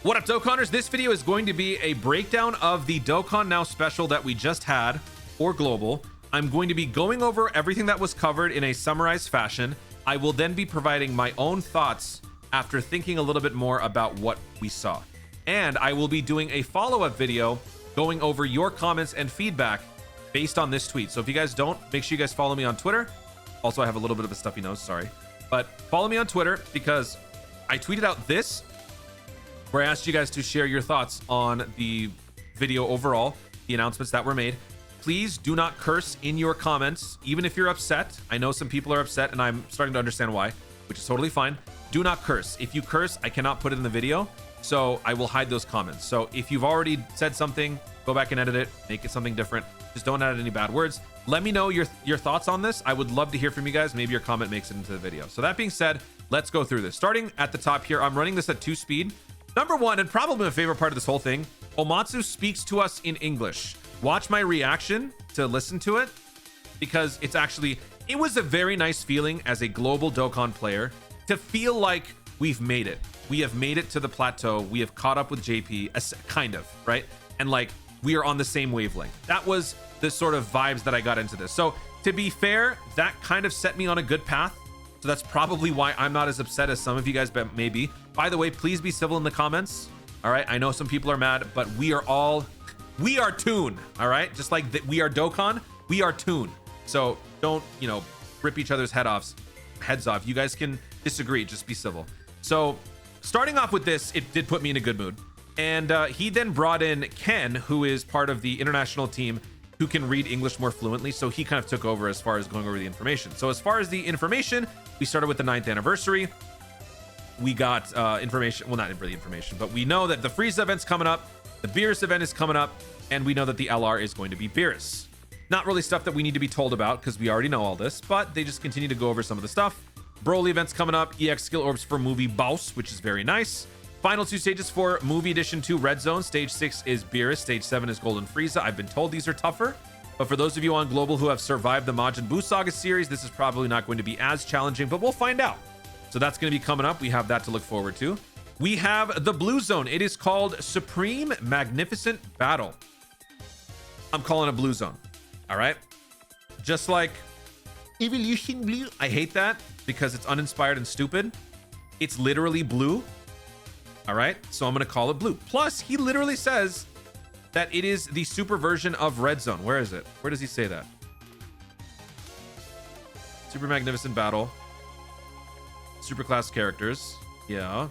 What up, Dokkanners? This video is going to be a breakdown of the Dokkan Now special that we just had for Global. I'm going to be going over everything that was covered in a summarized fashion. I will then be providing my own thoughts after thinking a little bit more about what we saw. And I will be doing a follow-up video going over your comments and feedback based on this tweet. So if you guys don't, make sure you guys follow me on Twitter. Also, I have a little bit of a stuffy nose, sorry. But follow me on Twitter because I tweeted out this where I asked you guys to share your thoughts on the video overall, the announcements that were made. Please do not curse in your comments, even if you're upset. I know some people are upset and I'm starting to understand why, which is totally fine. Do not curse. If you curse, I cannot put it in the video, so I will hide those comments. So if you've already said something, go back and edit it, make it something different. Just don't add any bad words. Let me know your thoughts on this. I would love to hear from you guys. Maybe your comment makes it into the video. So that being said, let's go through this. Starting at the top here, I'm running this at 2 speed. Number one, and probably my favorite part of this whole thing, Omatsu speaks to us in English. Watch my reaction to listen to it, because it was a very nice feeling as a global Dokkan player to feel like we've made it. We have made it to the plateau. We have caught up with JP, kind of, right? And like, we are on the same wavelength. That was the sort of vibes that I got into this. So to be fair, that kind of set me on a good path. So that's probably why I'm not as upset as some of you guys may be. By the way, please be civil in the comments. All right, I know some people are mad, but we are Toon. All right, just like we are Dokkan, we are Toon. So don't, rip each other's heads off. You guys can disagree, just be civil. So starting off with this, it did put me in a good mood. And he then brought in Ken, who is part of the international team who can read English more fluently. So he kind of took over as far as going over the information. So as far as the information, we started with the 9th anniversary. We got information, well, not really information, but we know that the Frieza event's coming up, the Beerus event is coming up, and we know that the LR is going to be Beerus. Not really stuff that we need to be told about because we already know all this, but they just continue to go over some of the stuff. Broly event's coming up, EX skill orbs for movie Boss, which is very nice. Final 2 stages for movie edition 2 Red Zone. Stage 6 is Beerus, stage 7 is Golden Frieza. I've been told these are tougher, but for those of you on Global who have survived the Majin Buu Saga series, this is probably not going to be as challenging, but we'll find out. So that's going to be coming up. We have that to look forward to. We have the Blue Zone. It is called Supreme Magnificent Battle. I'm calling it Blue Zone. All right. Just like Evolution Blue. I hate that because it's uninspired and stupid. It's literally blue. All right. So I'm going to call it blue. Plus, he literally says that it is the super version of Red Zone. Where is it? Where does he say that? Super Magnificent Battle. Superclass characters. Yeah.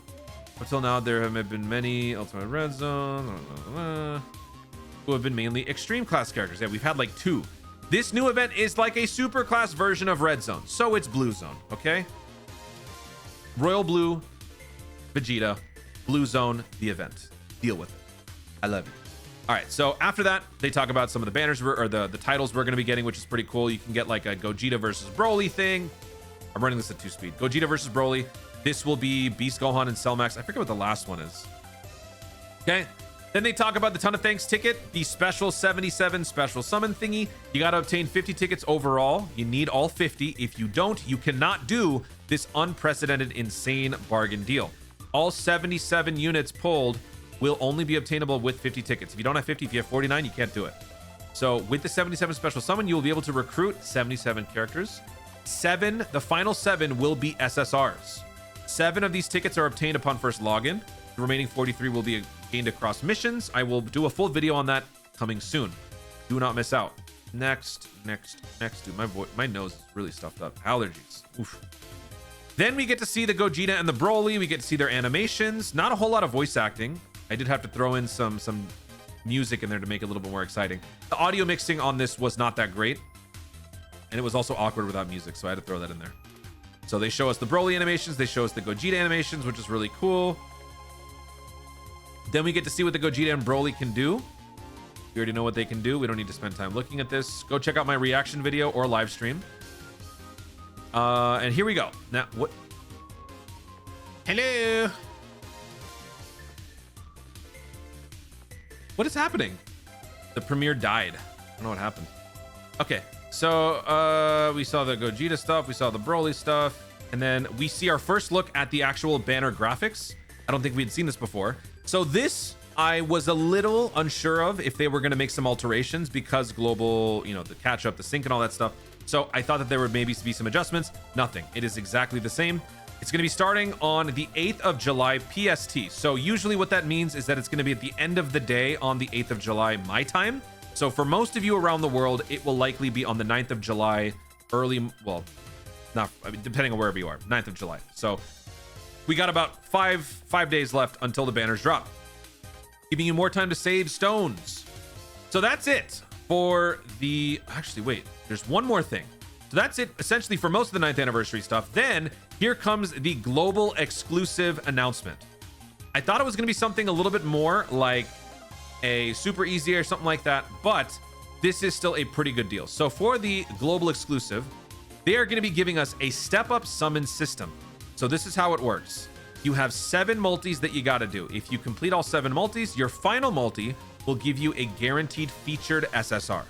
Until now, there have been many Ultimate Red Zone who have been mainly extreme class characters. Yeah, we've had like 2. This new event is like a super class version of Red Zone. So it's Blue Zone, okay? Royal Blue, Vegeta, Blue Zone, the event. Deal with it. I love it. All right, so after that, they talk about some of the banners or the titles we're going to be getting, which is pretty cool. You can get like a Gogeta versus Broly thing. I'm running this at 2 speed. Gogeta versus Broly. This will be Beast Gohan and Cell Max. I forget what the last one is. Okay. Then they talk about the Ton of Thanks ticket, the special 77 special summon thingy. You got to obtain 50 tickets overall. You need all 50. If you don't, you cannot do this unprecedented, insane bargain deal. All 77 units pulled will only be obtainable with 50 tickets. If you don't have 50, if you have 49, you can't do it. So with the 77 special summon, you will be able to recruit 77 characters. The final 7 will be SSRs. 7 of these tickets are obtained upon first login. The remaining 43 will be gained across missions. I will do a full video on that coming soon. Do not miss out. Next. Dude, my nose is really stuffed up. Allergies. Oof. Then we get to see the Gogeta and the Broly. We get to see their animations. Not a whole lot of voice acting. I did have to throw in some music in there to make it a little bit more exciting. The audio mixing on this was not that great. And it was also awkward without music, so I had to throw that in there. So they show us the Broly animations. They show us the Gogeta animations, which is really cool. Then we get to see what the Gogeta and Broly can do. We already know what they can do. We don't need to spend time looking at this. Go check out my reaction video or live stream. And here we go. Now, what? Hello. What is happening? The premiere died. I don't know what happened. Okay. So we saw the Gogeta stuff. We saw the Broly stuff. And then we see our first look at the actual banner graphics. I don't think we'd seen this before. So this, I was a little unsure of if they were going to make some alterations because global, you know, the catch up, the sync and all that stuff. So I thought that there would maybe be some adjustments. Nothing. It is exactly the same. It's going to be starting on the 8th of July PST. So usually what that means is that it's going to be at the end of the day on the 8th of July, my time. So for most of you around the world, it will likely be on the 9th of July, early, well, not, I mean, depending on wherever you are, 9th of July. So we got about five days left until the banners drop, giving you more time to save stones. So that's it for the, actually, wait, there's one more thing. So that's it essentially for most of the 9th anniversary stuff. Then here comes the global exclusive announcement. I thought it was going to be something a little bit more like a super easy or something like that, but this is still a pretty good deal. So for the global exclusive, they are going to be giving us a step up summon system. So this is how it works. You have 7 multis that you got to do. If you complete all 7 multis, your final multi will give you a guaranteed featured SSR.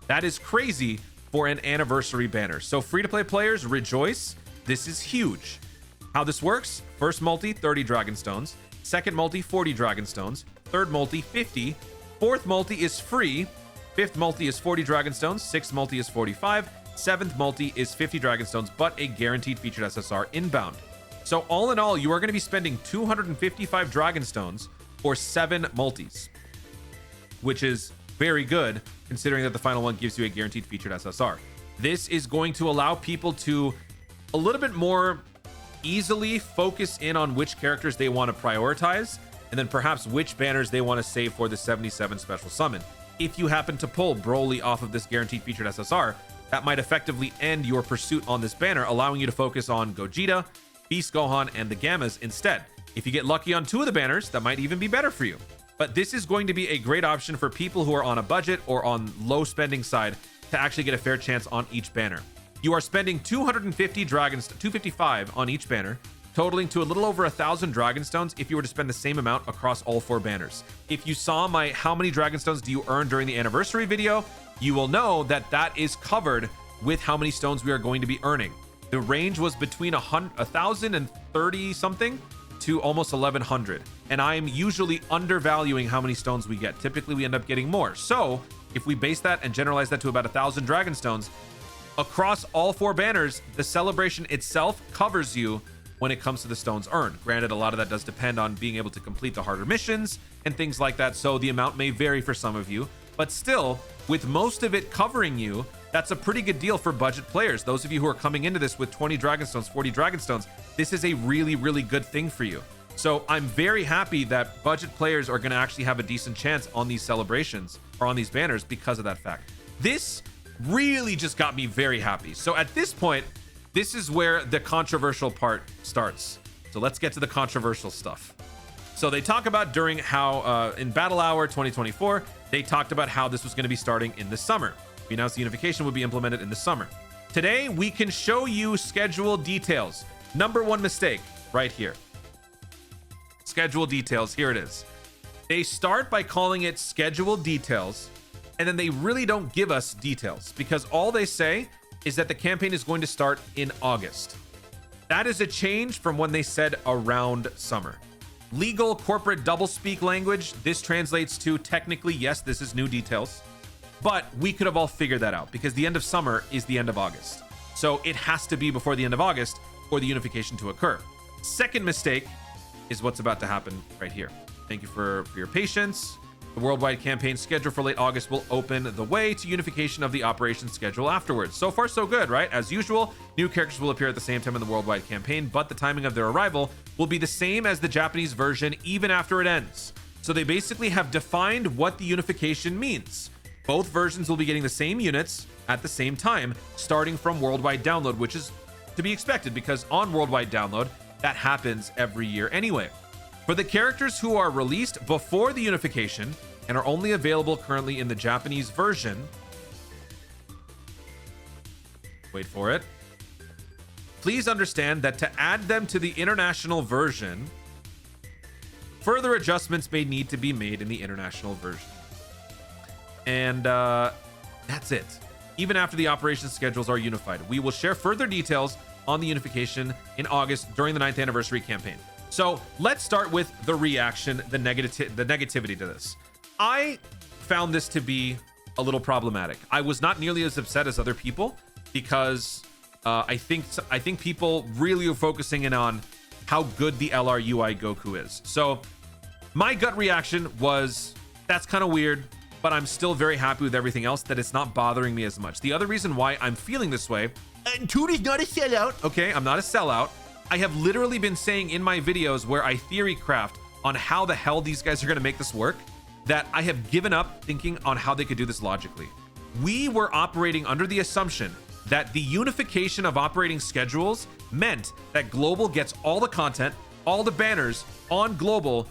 That is crazy for an anniversary banner. So free-to-play players, rejoice. This is huge. How this works: first multi, 30 dragon stones. Second multi, 40 dragon stones. Third multi, 50. Fourth multi is free. Fifth multi is 40 dragon stones. Sixth multi is 45. Seventh multi is 50 dragon stones, but a guaranteed featured SSR inbound. So all in all, you are going to be spending 255 dragon stones for 7 multis, which is very good considering that the final one gives you a guaranteed featured SSR. This is going to allow people to a little bit more easily focus in on which characters they want to prioritize, and then perhaps which banners they want to save for the 77 special summon. If you happen to pull Broly off of this guaranteed featured SSR, that might effectively end your pursuit on this banner, allowing you to focus on Gogeta, Beast Gohan, and the Gammas instead. If you get lucky on 2 of the banners, that might even be better for you. But this is going to be a great option for people who are on a budget or on low spending side to actually get a fair chance on each banner. You are spending 255 on each banner, totaling to a little over 1,000 dragon stones if you were to spend the same amount across all 4 banners. If you saw my how many dragon stones do you earn during the anniversary video, you will know that that is covered with how many stones we are going to be earning. The range was between 1,030 something to almost 1,100, and I'm usually undervaluing how many stones we get. Typically we end up getting more. So if we base that and generalize that to about 1,000 dragon stones across all 4 banners, the celebration itself covers you when it comes to the stones earned. Granted, a lot of that does depend on being able to complete the harder missions and things like that, so the amount may vary for some of you, but still, with most of it covering you, that's a pretty good deal for budget players. Those of you who are coming into this with 20 dragon stones, 40 dragon stones, this is a really, really good thing for you. So I'm very happy that budget players are going to actually have a decent chance on these celebrations or on these banners because of that fact. This really just got me very happy. So at this point, this is where the controversial part starts. So let's get to the controversial stuff. So they talk about during how in Battle Hour 2024, they talked about how this was going to be starting in the summer. We announced the unification would be implemented in the summer. Today, we can show you schedule details. Number 1 mistake right here. Schedule details, here it is. They start by calling it schedule details, and then they really don't give us details because all they say is that the campaign is going to start in August. That is a change from when they said around summer. Legal corporate doublespeak language, this translates to technically, yes, this is new details, but we could have all figured that out because the end of summer is the end of August. So it has to be before the end of August for the unification to occur. Second mistake is what's about to happen right here. Thank you for your patience. The worldwide campaign schedule for late August will open the way to unification of the operation schedule afterwards. So far, so good, right? As usual, new characters will appear at the same time in the worldwide campaign, but the timing of their arrival will be the same as the Japanese version even after it ends. So they basically have defined what the unification means. Both versions will be getting the same units at the same time, starting from worldwide download, which is to be expected because on worldwide download, that happens every year anyway. For the characters who are released before the unification and are only available currently in the Japanese version, wait for it, please understand that to add them to the international version, further adjustments may need to be made in the international version. And that's it. Even after the operation schedules are unified, we will share further details on the unification in August during the 9th anniversary campaign. So let's start with the reaction, the negativity to this. I found this to be a little problematic. I was not nearly as upset as other people because I think people really are focusing in on how good the LR UI Goku is. So my gut reaction was, that's kind of weird, but I'm still very happy with everything else, that it's not bothering me as much. The other reason why I'm feeling this way, and Toot is not a sellout. Okay, I'm not a sellout. I have literally been saying in my videos where I theory craft on how the hell these guys are going to make this work, that I have given up thinking on how they could do this logically. We were operating under the assumption that the unification of operating schedules meant that Global gets all the content, all the banners on Global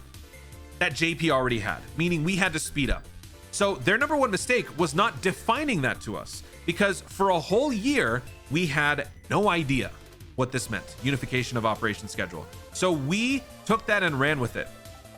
that JP already had, meaning we had to speed up. So their number one mistake was not defining that to us, because for a whole year, we had no idea what this meant, unification of operation schedule. So we took that and ran with it.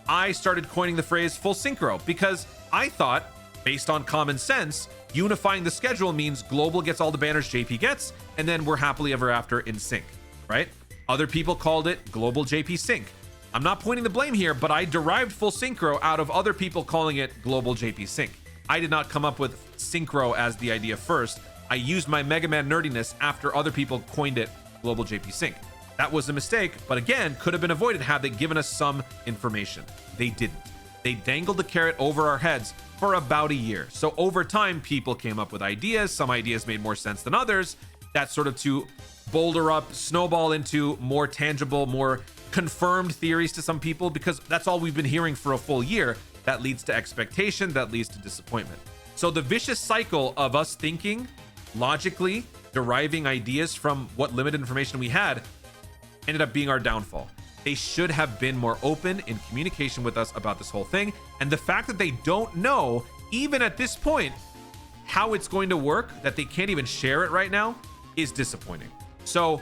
I started coining the phrase full synchro because I thought, based on common sense, unifying the schedule means Global gets all the banners JP gets, and then we're happily ever after in sync, right? Other people called it Global JP Sync. I'm not pointing the blame here, but I derived full synchro out of other people calling it Global JP Sync. I did not come up with synchro as the idea first. I used my Mega Man nerdiness after other people coined it Global JP Sync. That was a mistake, but again, could have been avoided had they given us some information. They didn't. They dangled the carrot over our heads for about a year. So over time, people came up with ideas. Some ideas made more sense than others. That's sort of to boulder up, snowball into more tangible, more confirmed theories to some people, because that's all we've been hearing for a full year. That leads to expectation, that leads to disappointment. So the vicious cycle of us thinking logically, deriving ideas from what limited information we had, ended up being our downfall. They should have been more open in communication with us about this whole thing. And the fact that they don't know, even at this point, how it's going to work, that they can't even share it right now, is disappointing. So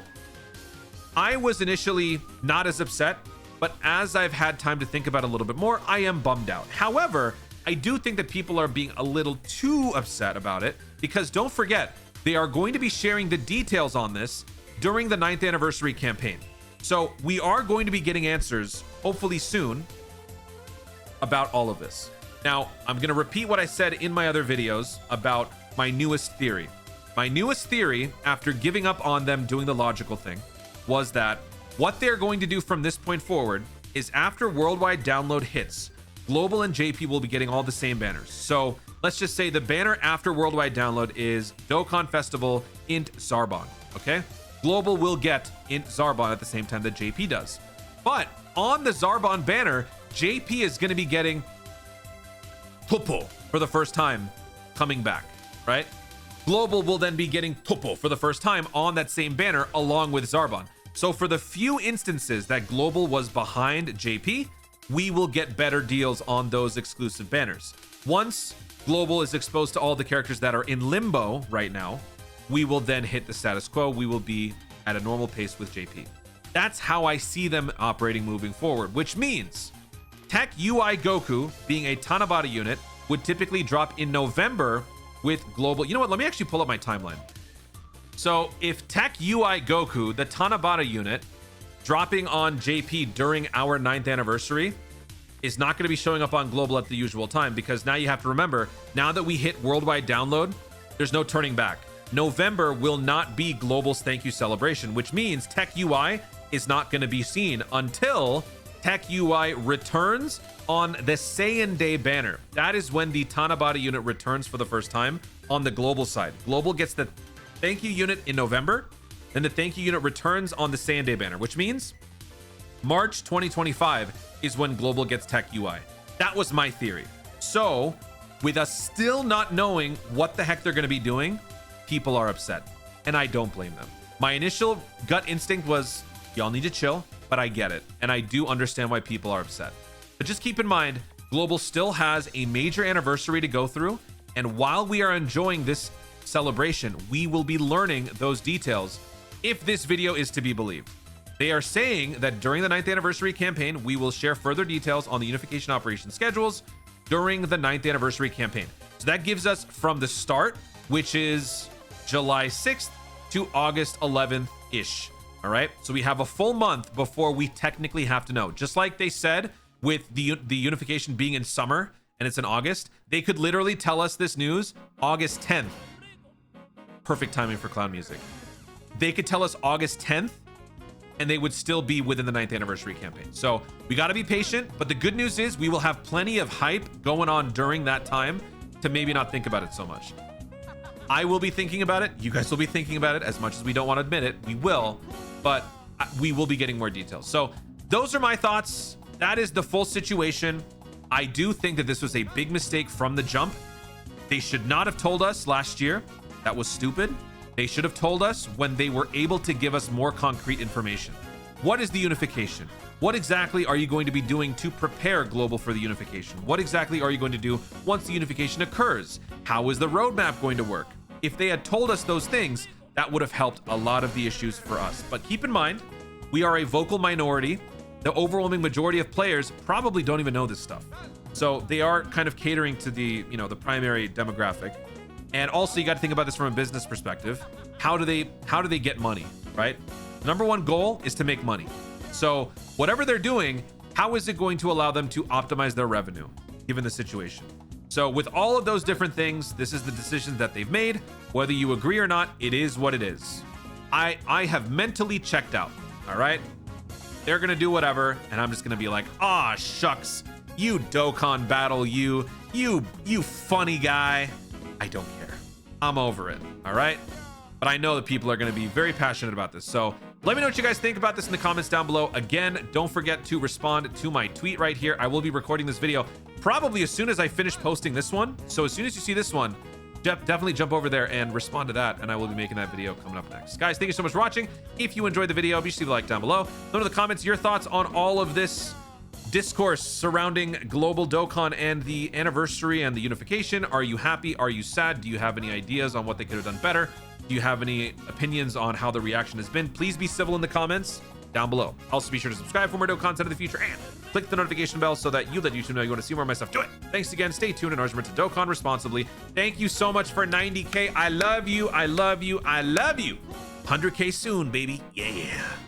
I was initially not as upset, but as I've had time to think about it a little bit more, I am bummed out. However, I do think that people are being a little too upset about it, because don't forget, they are going to be sharing the details on this during the 9th anniversary campaign. So we are going to be getting answers, hopefully soon, about all of this. Now, I'm going to repeat what I said in my other videos about my newest theory. My newest theory, after giving up on them doing the logical thing, was that what they're going to do from this point forward is after worldwide download hits, Global and JP will be getting all the same banners. So let's just say the banner after worldwide download is Dokkan Festival int Zarbon, okay? Global will get int Zarbon at the same time that JP does. But on the Zarbon banner, JP is going to be getting Topo for the first time coming back, right? Global will then be getting Topo for the first time on that same banner along with Zarbon. So for the few instances that Global was behind JP, we will get better deals on those exclusive banners. Once Global is exposed to all the characters that are in limbo right now, we will then hit the status quo. We will be at a normal pace with JP. That's how I see them operating moving forward, which means Tech UI Goku, being a Tanabata unit, would typically drop in November with Global. You know what? Let me actually pull up my timeline. So if Tech UI Goku, the Tanabata unit, dropping on JP during our 9th anniversary, is not going to be showing up on Global at the usual time, because now you have to remember, now that we hit worldwide download, there's no turning back. November will not be Global's thank you celebration, which means Tech UI is not going to be seen until Tech UI returns on the Saiyan Day banner. That is when the Tanabata unit returns for the first time on the Global side. Global gets the thank you unit in November, then the thank you unit returns on the Saiyan Day banner, which means March 2025 is when Global gets Tech UI. That was my theory. So with us still not knowing what the heck they're going to be doing, people are upset, and I don't blame them. My initial gut instinct was, y'all need to chill, but I get it, and I do understand why people are upset. But just keep in mind, Global still has a major anniversary to go through, and while we are enjoying this celebration, we will be learning those details if this video is to be believed. They are saying that during the 9th anniversary campaign, we will share further details on the unification operation schedules during the 9th anniversary campaign. So that gives us from the start, which is July 6th to August 11th-ish. All All right, so we have a full month before we technically have to know. Just like they said with the unification being in summer and it's in August, they could literally tell us this news August 10th. Perfect timing for clown music. They could tell us August 10th and they would still be within the 9th anniversary campaign. So we got to be patient, but the good news is we will have plenty of hype going on during that time to maybe not think about it so much. I will be thinking about it. You guys will be thinking about it. As much as we don't want to admit it, we will, but we will be getting more details. So those are my thoughts. That is the full situation. I do think that this was a big mistake from the jump. They should not have told us last year. That was stupid. They should have told us when they were able to give us more concrete information. What is the unification? What exactly are you going to be doing to prepare global for the unification? What exactly are you going to do once the unification occurs? How is the roadmap going to work? If they had told us those things, that would have helped a lot of the issues for us. But keep in mind, we are a vocal minority. The overwhelming majority of players probably don't even know this stuff. So they are kind of catering to the, the primary demographic. And also you got to think about this from a business perspective. How do they get money, right? Number one goal is to make money. So whatever they're doing, how is it going to allow them to optimize their revenue given the situation? So with all of those different things, this is the decision that they've made. Whether you agree or not, it is what it is. I have mentally checked out. All right. They're going to do whatever. And I'm just going to be like, ah, shucks, you Dokkan battle, you funny guy. I don't care. I'm over it. All right. But I know that people are going to be very passionate about this. So let me know what you guys think about this in the comments down below. Again, don't forget to respond to my tweet right here. I will be recording this video probably as soon as I finish posting this one. So as soon as you see this one, definitely jump over there and respond to that. And I will be making that video coming up next. Guys, thank you so much for watching. If you enjoyed the video, be sure to leave a like down below. Let me know in the comments your thoughts on all of this discourse surrounding global Dokkan and the anniversary and the unification. Are you happy? Are you sad? Do you have any ideas on what they could have done better? Do you have any opinions on how the reaction has been? Please be civil in the comments down below. Also, be sure to subscribe for more Dokkan content in the future and click the notification bell so that you let YouTube know you want to see more of my stuff. Do it. Thanks again. Stay tuned and remember to Dokkan responsibly. Thank you so much for 90K. I love you. I love you. I love you. 100K soon, baby. Yeah.